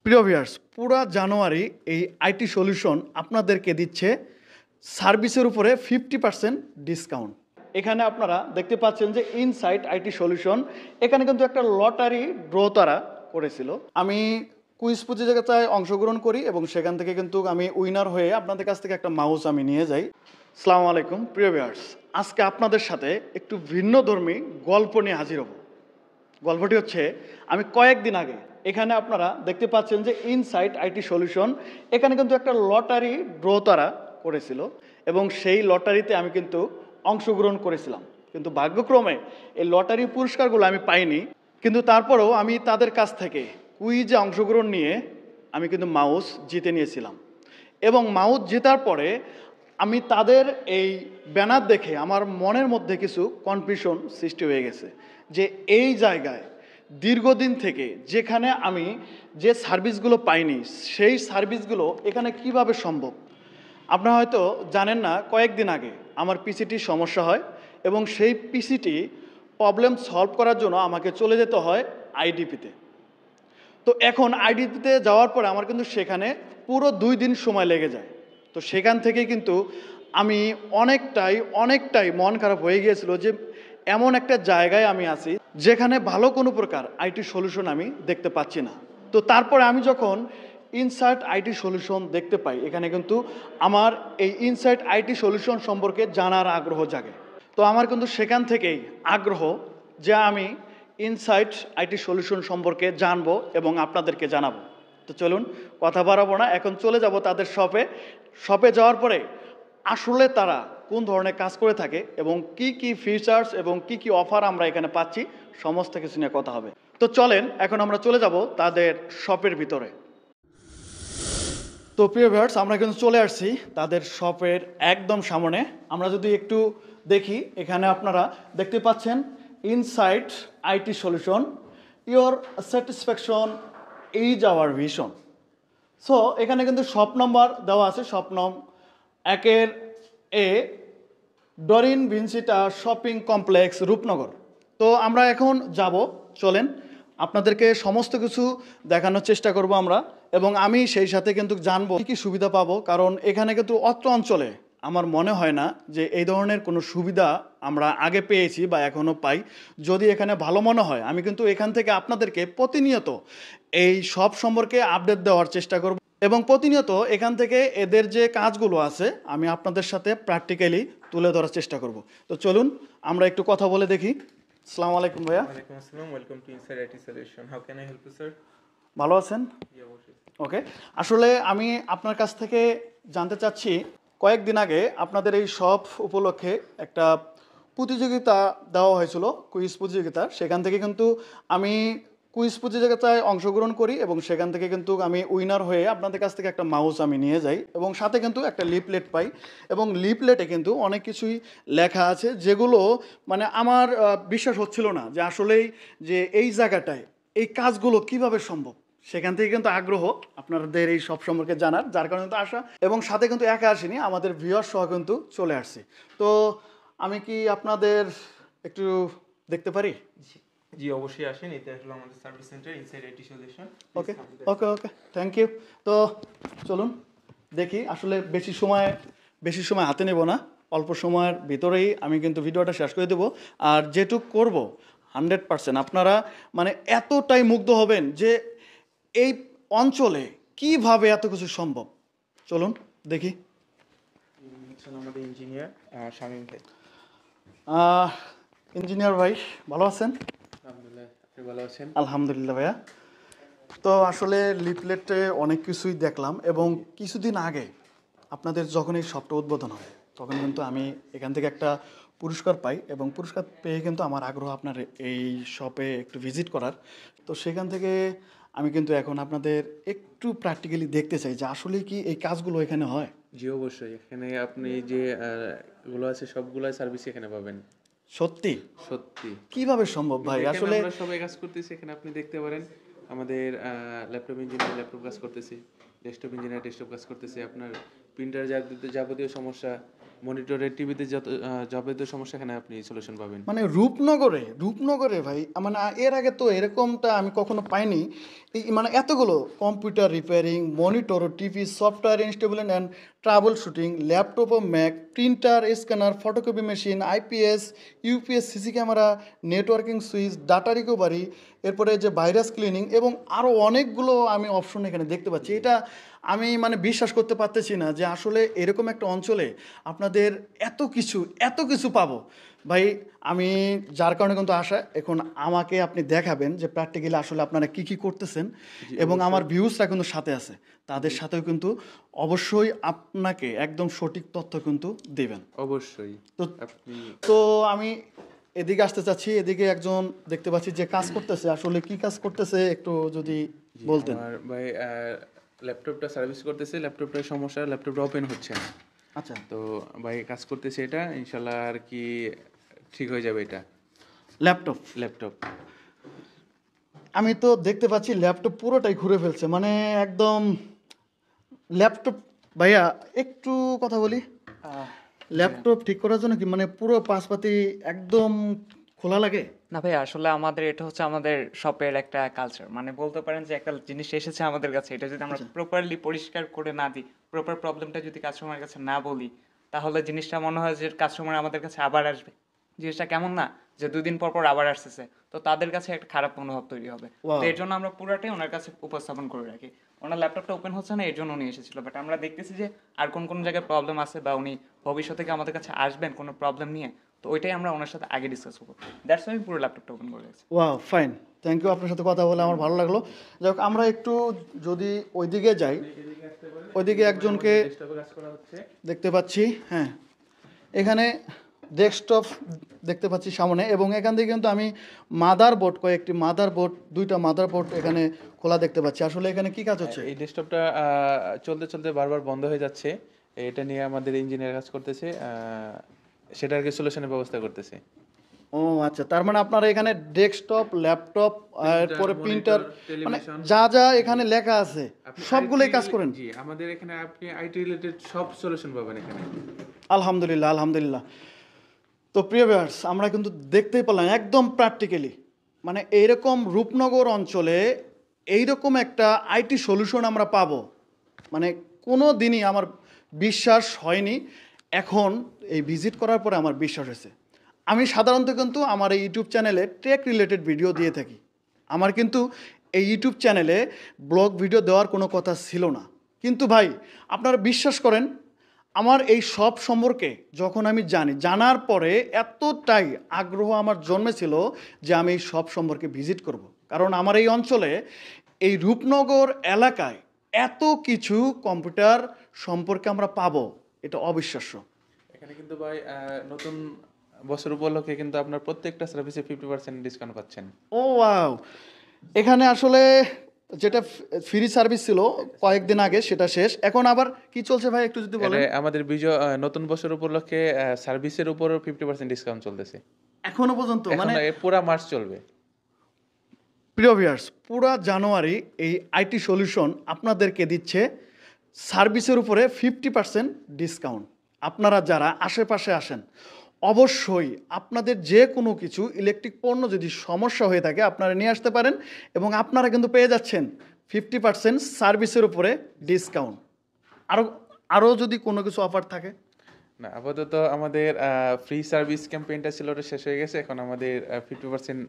প্রিয় ভিউয়ার্স, পুরা জানুয়ারি এই আইটি সলিউশন আপনাদেরকে দিচ্ছে সার্ভিসের উপরে 50% ডিসকাউন্ট। এখানে আপনারা দেখতে পাচ্ছেন যে ইনসাইট আইটি সলিউশন এখানে কিন্তু একটা লটারি ড্র তারা করেছিল। আমি কুইজ প্রতিযোগিতায় অংশগ্রহণ করি এবং সেখান থেকে কিন্তু আমি উইনার হয়ে আপনাদের কাছ থেকে একটা মাউস আমি নিয়ে যাই। আসসালামু আলাইকুম প্রিয় ভিউয়ার্স, আজকে আপনাদের সাথে একটু ভিন্নধর্মী গল্প নিয়ে হাজির হব। গল্পটি হচ্ছে, আমি কয়েকদিন আগে এখানে আপনারা দেখতে পাচ্ছেন যে ইনসাইট আইটি সলিউশন এখানে কিন্তু একটা লটারি ড্র তারা করেছিল এবং সেই লটারিতে আমি কিন্তু অংশগ্রহণ করেছিলাম, কিন্তু ভাগ্যক্রমে এই লটারি পুরস্কারগুলো আমি পাইনি। কিন্তু তারপরেও আমি তাদের কাছ থেকে কুইজে অংশগ্রহণ নিয়ে আমি কিন্তু মাউস জিতে নিয়েছিলাম এবং মাউস জেতার পরে আমি তাদের এই ব্যানার দেখে আমার মনের মধ্যে কিছু কনফিউশন সৃষ্টি হয়ে গেছে যে এই জায়গায় দীর্ঘদিন থেকে যেখানে আমি যে সার্ভিসগুলো পাইনি সেই সার্ভিসগুলো এখানে কিভাবে সম্ভব। আপনারা হয়তো জানেন না, কয়েকদিন আগে আমার পিসিটির সমস্যা হয় এবং সেই পিসিটি প্রবলেম সলভ করার জন্য আমাকে চলে যেতে হয় আইডিপিতে। তো এখন আইডিপিতে যাওয়ার পরে আমার কিন্তু সেখানে পুরো 2 দিন সময় লেগে যায়। তো সেখান থেকে কিন্তু আমি অনেকটাই মন খারাপ হয়ে গিয়েছিল যে এমন একটা জায়গায় আমি আছি যেখানে ভালো কোনো প্রকার আইটি সলিউশন আমি দেখতে পাচ্ছি না। তো তারপরে আমি যখন ইনসাইট আইটি সলিউশন দেখতে পাই, এখানে কিন্তু আমার এই ইনসাইট আইটি সলিউশন সম্পর্কে জানার আগ্রহ জাগে। তো আমার কিন্তু সেখান থেকেই আগ্রহ যে আমি ইনসাইট আইটি সলিউশন সম্পর্কে জানবো এবং আপনাদেরকে জানাবো। তো চলুন কথা বাড়াবো না, এখন চলে যাব তাদের শপে যাওয়ার পরে আসলে তারা কোন ধরনের কাজ করে থাকে এবং কি কি ফিচার্স এবং কি কি অফার আমরা এখানে পাচ্ছি সমস্ত কিছু নিয়ে কথা হবে। তো চলেন এখন আমরা চলে যাব তাদের শপের ভিতরে। তো প্রিয় ভিউয়ার্স, আমরা কিন্তু চলে আসছি তাদের শপের একদম সামনে। আমরা যদি একটু দেখি, এখানে আপনারা দেখতে পাচ্ছেন insight IT solution, your satisfaction is our vision. So এখানে কিন্তু শপ নম্বর দেওয়া আছে, শপ নং 1-এ ডরিন ভিনসিটা শপিং কমপ্লেক্স, রূপনগর। তো আমরা এখন যাব, চলেন আপনাদেরকে সমস্ত কিছু দেখানোর চেষ্টা করব আমরা, এবং আমি সেই সাথে কিন্তু জানবো কী কী সুবিধা পাবো, কারণ এখানে কিন্তু অত্র অঞ্চলে আমার মনে হয় না যে এই ধরনের কোনো সুবিধা আমরা আগে পেয়েছি বা এখনও পাই। যদি এখানে ভালো মনে হয় আমি কিন্তু এখান থেকে আপনাদেরকে প্রতিনিয়ত এই সব সম্পর্কে আপডেট দেওয়ার চেষ্টা করব এবং প্রতিনিয়ত এখান থেকে এদের যে কাজগুলো আছে আমি আপনাদের সাথে প্র্যাকটিক্যালি তুলে ধরার চেষ্টা করব। তো চলুন আমরা একটু কথা বলে দেখি। আসসালামু আলাইকুম ভাইয়া। ওয়ালাইকুম আসসালাম, welcome to Inside IT Solution. How can I help you sir? ভালো আছেন? ওকে, আসলে আমি আপনার কাছ থেকে জানতে চাচ্ছি, কয়েকদিন আগে আপনাদের এই শপ উপলক্ষে একটা প্রতিযোগিতা দেওয়া হয়েছিল, কুইজ প্রতিযোগিতা। সেখান থেকে কিন্তু আমি কুইজ প্রতিযোগিতায় অংশগ্রহণ করি এবং সেখান থেকে কিন্তু আমি উইনার হয়ে আপনাদের কাছ থেকে একটা মাউস আমি নিয়ে যাই এবং সাথে কিন্তু একটা লিফলেট পাই এবং লিফলেটে কিন্তু অনেক কিছুই লেখা আছে যেগুলো মানে আমার বিশ্বাস হচ্ছিল না যে আসলেই যে এই জায়গাটায় এই কাজগুলো কিভাবে সম্ভব। সেখান থেকে কিন্তু আগ্রহ আপনাদের এই সব সম্পর্কে জানার, যার কারণে তো আসা, এবং সাথে কিন্তু একা আসিনি, আমাদের ভিউয়ার সহ কিন্তু চলে আসছি। তো আমি কি আপনাদের একটু দেখতে পারি? জি অবশ্যই আসেন, এটা হলো আমাদের service centre Inside IT Solution. Okay okay okay, thank you. তো চলুন দেখি, আসলে বেশি সময় হাতে নেব না, অল্প সময়ের ভিতরেই আমি কিন্তু ভিডিওটা শেষ করে দেবো। আর যেটুক করব 100% আপনারা মানে এতটাই মুগ্ধ হবেন যে এই অঞ্চলে কিভাবে এত কিছু সম্ভব। চলুন দেখি। আমাদের ইঞ্জিনিয়ার শামীম ভাই। ইঞ্জিনিয়ার ভাই ভালো আছেন? আলহামদুলিল্লাহ, আপনি ভালো আছেন? আলহামদুলিল্লাহ ভাইয়া। তো আসলে লিফলেটে অনেক কিছুই দেখলাম এবং কিছুদিন আগে আপনাদের যখন এই শপটা উদ্বোধন হয় তখন কিন্তু আমি এখান থেকে একটা পুরস্কার পাই এবং পুরস্কার পেয়ে কিন্তু আমার আগ্রহ আপনার এই শপে একটু ভিজিট করার। তো সেখান থেকে আমি কিন্তু এখন আপনাদের একটু প্র্যাকটিক্যালি দেখতে চাই যে আসলে কি এই কাজগুলো এখানে হয়। জি অবশ্যই, এখানে আপনি যে এগুলো আছে সবগুলাই সার্ভিস এখানে পাবেন। সত্যি সত্যি কিভাবে সম্ভব ভাই? আসলে আমরা সবাই কাজ করতেছি এখানে, আপনি দেখতে পারেন আমাদের ল্যাপটপ ইঞ্জিনিয়ার ল্যাপটপ কাজ করতেছি, ডেস্কটপ ইঞ্জিনিয়ার ডেস্কটপ কাজ করতেছে, আপনার প্রিন্টার যাবতীয় সমস্যা মনিটরে টিভিতে যত যাবতীয় সমস্যা এখানে আপনি সলিউশন পাবেন। মানে রূপনগরে ভাই, মানে এর আগে তো এরকমটা আমি কখনো পাইনি। এই মানে এতগুলো computer repairing, monitor, TV, software install and trouble shooting, laptop ও Mac, printer, scanner, photocopy machine, IPS, UPS, CC camera, networking switch, data recovery, এরপরে যে ভাইরাস ক্লিনিং এবং আরও অনেকগুলো আমি অপশন এখানে দেখতে পাচ্ছি। এটা আমি মানে বিশ্বাস করতে পারতেছি না যে আসলে এরকম একটা অঞ্চলে আপনাদের এত কিছু পাবো। ভাই আমি যার কারণে কিন্তু আসা, এখন আমাকে আপনি দেখাবেন যে প্র্যাকটিক্যালি আসলে আপনারা কি করতেছেন, এবং আমার ভিউজরা কিন্তু সাথে আছে, তাদের সাথেও কিন্তু অবশ্যই আপনাকে একদম সঠিক তথ্য কিন্তু দেবেন অবশ্যই। তো আপনি তো আমি এদিকে আসতে চাচ্ছি, এদিকে একজন দেখতে পাচ্ছি যে কাজ করতেছে, আসলে কি কাজ করতেছে একটু যদি বলতেন। আমার ভাই ল্যাপটপটা সার্ভিস করতেছে, ল্যাপটপটার সমস্যা, ল্যাপটপটা ওপেন হচ্ছে না। আচ্ছা, তো ভাই কাজ করতেছে এটা, ইনশাল্লাহ আর কি ঠিক হয়ে যাবে এটা। ল্যাপটপ আমি তো দেখতে পাচ্ছি ল্যাপটপ পুরোটাই ঘুরে ফেলছে, মানে একদম ল্যাপটপ। ভাইয়া একটু কথা বলি, ল্যাপটপ ঠিক করার জন্য কি মানে পুরো পাশপাতি একদম খোলা লাগে? না ভাই, আসলে আমাদের এটা হচ্ছে আমাদের শপের একটা কালচার, মানে বলতে পারেন যে একটা জিনিস এসেছে আমাদের কাছে, এটা যদি আমরা প্রপারলি পরিষ্কার করে না দিই, প্রপার প্রবলেমটা যদি কাস্টমারের কাছে না বলি, তাহলে জিনিসটা মনে হয় যে কাস্টমার আমাদের কাছে আবার আসবে। জিনিসটা কেমন না, যে 2 দিন পর পর আবার আসতেছে, তো তাদের কাছে একটা খারাপ মনোভাব তৈরি হবে। তো এর জন্য আমরা পুরাটাই ওনার কাছে উপস্থাপন করে রাখি। ওনার ল্যাপটপটা ওপেন হচ্ছে না, এর জন্য উনি এসেছিল, বাট আমরা দেখতেছি যে আর কোন কোন জায়গায় প্রবলেম আছে, বা উনি ভবিষ্যতে কি আমাদের কাছে আসবেন কোনো প্রবলেম নিয়ে, তো ওইটাই আমরা ওনার সাথে আগে ডিসকাস করবো। দ্যাটস ওয়াই পুরো ল্যাপটপটা ওপেন করে রেখেছি। ওয়াও, ফাইন, থ্যাংক ইউ, আপনার সাথে কথা বলে আমার ভালো লাগলো। যাই হোক, আমরা একটু যদি ওইদিকে যাই, ওইদিকে একজনকে দেখতে পাচ্ছি। হ্যাঁ, এখানে ডেস্কটপ দেখতে পাচ্ছি সামনে, এবং এখান থেকে কিন্তু আমি দুইটা মাদারবোর্ড এখানে খোলা দেখতে পাচ্ছি। আসলে এখানে কি কাজ হচ্ছে? এই ডেস্কটপটা চলতে চলতে বারবার বন্ধ হয়ে যাচ্ছে, এটা নিয়ে আমাদের ইঞ্জিনিয়ার কাজ করতেছে, সেটার কি সলিউশনের ব্যবস্থা করতেছে। ও আচ্ছা, তার মানে আপনারা এখানে ডেস্কটপ, ল্যাপটপ, এরপরে প্রিন্টার, মানে যা যা এখানে লেখা আছে সবগুলোই কাজ করেন? জি, আমাদের এখানে আপনি আইটি রিলেটেড সব সলিউশন পাবেন এখানে। আলহামদুলিল্লাহ। তো প্রিয় ভিউয়ার্স, আমরা কিন্তু দেখতেই পেলাম একদম প্র্যাকটিক্যালি, মানে এইরকম রূপনগর অঞ্চলে এইরকম একটা আইটি সলিউশন আমরা পাবো, মানে কোনো দিনই আমার বিশ্বাস হয়নি। এখন এই ভিজিট করার পরে আমার বিশ্বাস হয়েছে। আমি সাধারণত কিন্তু আমার এই ইউটিউব চ্যানেলে টেক রিলেটেড ভিডিও দিয়ে থাকি। আমার কিন্তু এই ইউটিউব চ্যানেলে ব্লগ ভিডিও দেওয়ার কোনো কথা ছিল না, কিন্তু ভাই আপনারা বিশ্বাস করেন, আমার এই সব সম্পর্কে যখন আমি জানার পরে এতটাই আগ্রহ আমার জন্মেছিল যে আমি এই সব সম্পর্কে ভিজিট করব। কারণ আমার এই অঞ্চলে, এই রূপনগর এলাকায় এত কিছু কম্পিউটার সম্পর্কে আমরা পাবো, এটা অবিশ্বাস্য। এখানে কিন্তু ভাই নতুন বছর উপলক্ষে কিন্তু আপনার প্রত্যেকটা সার্ভিসে 50% ডিসকাউন্ট পাচ্ছেন। ও ওয়াও, এখানে আসলে যেটা ফ্রি সার্ভিস ছিল কয়েকদিন আগে সেটা শেষ, এখন আবার কি চলছে ভাই একটু যদি বলেন। আমাদের বিজয় নতুন বছর উপলক্ষে সার্ভিসের উপর 50% ডিসকাউন্ট চলতেছে এখনো পর্যন্ত, মানে পুরো মাস চলবে। প্রিয় ভিউয়ার্স, পুরো জানুয়ারি এই আইটি সলিউশন আপনাদেরকে দিচ্ছে সার্ভিসের উপরে 50% ডিসকাউন্ট। আপনারা যারা আশেপাশে আসেন, অবশ্যই আপনাদের যে কোনো কিছু ইলেকট্রিক পণ্য যদি সমস্যা হয়ে থাকে আপনারা নিয়ে আসতে পারেন, এবং আপনারা কিন্তু পেয়ে যাচ্ছেন 50% সার্ভিসের উপরে ডিসকাউন্ট। আরও যদি কোনো কিছু অফার থাকে? না, আপাতত আমাদের ফ্রি সার্ভিস ক্যাম্পেইনটা ছিল, ওটা শেষ হয়ে গেছে, এখন আমাদের 50%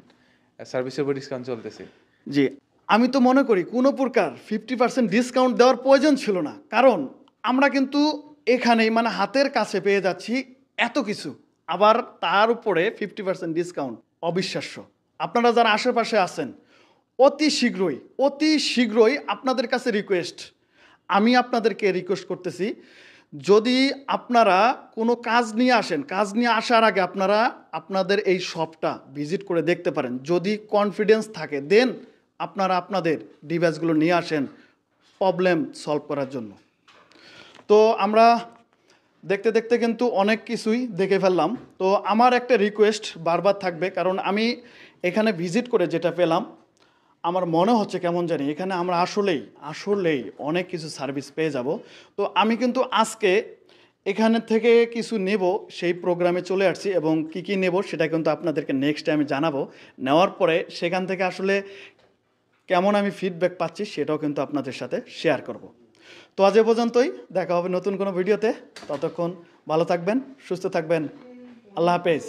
সার্ভিসের উপর ডিসকাউন্ট চলতেছে। জি, আমি তো মনে করি কোনো প্রকার 50% ডিসকাউন্ট দেওয়ার প্রয়োজন ছিল না, কারণ আমরা কিন্তু এখানেই মানে হাতের কাছে পেয়ে যাচ্ছি এত কিছু, আবার তার উপরে 50% ডিসকাউন্ট, অবিশ্বাস্য। আপনারা যারা আশেপাশে আছেন, অতি শীঘ্রই আপনাদের কাছে আমি আপনাদেরকে রিকোয়েস্ট করতেছি, যদি আপনারা কোনো কাজ নিয়ে আসেন, কাজ নিয়ে আসার আগে আপনারা আপনাদের এই শপটা ভিজিট করে দেখতে পারেন। যদি কনফিডেন্স থাকে, দেন আপনারা আপনাদের ডিভাইসগুলো নিয়ে আসেন প্রবলেম সলভ করার জন্য। তো আমরা দেখতে দেখতে কিন্তু অনেক কিছুই দেখে ফেললাম। তো আমার একটা রিকোয়েস্ট বারবার থাকবে, কারণ আমি এখানে ভিজিট করে যেটা পেলাম, আমার মনে হচ্ছে কেমন জানি এখানে আমরা আসলেই অনেক কিছু সার্ভিস পেয়ে যাব। তো আমি কিন্তু আজকে এখানে থেকে কিছু নেব সেই প্রোগ্রামে চলে আসছি এবং কি কি নেব সেটা কিন্তু আপনাদেরকে নেক্সট টাইমে জানাবো। নেওয়ার পরে সেখান থেকে আসলে কেমন আমি ফিডব্যাক পাচ্ছি সেটাও কিন্তু আপনাদের সাথে শেয়ার করব। তো আজ এ পর্যন্তই, দেখা হবে নতুন কোনো ভিডিওতে। ততক্ষণ ভালো থাকবেন, সুস্থ থাকবেন। আল্লাহ হাফেজ।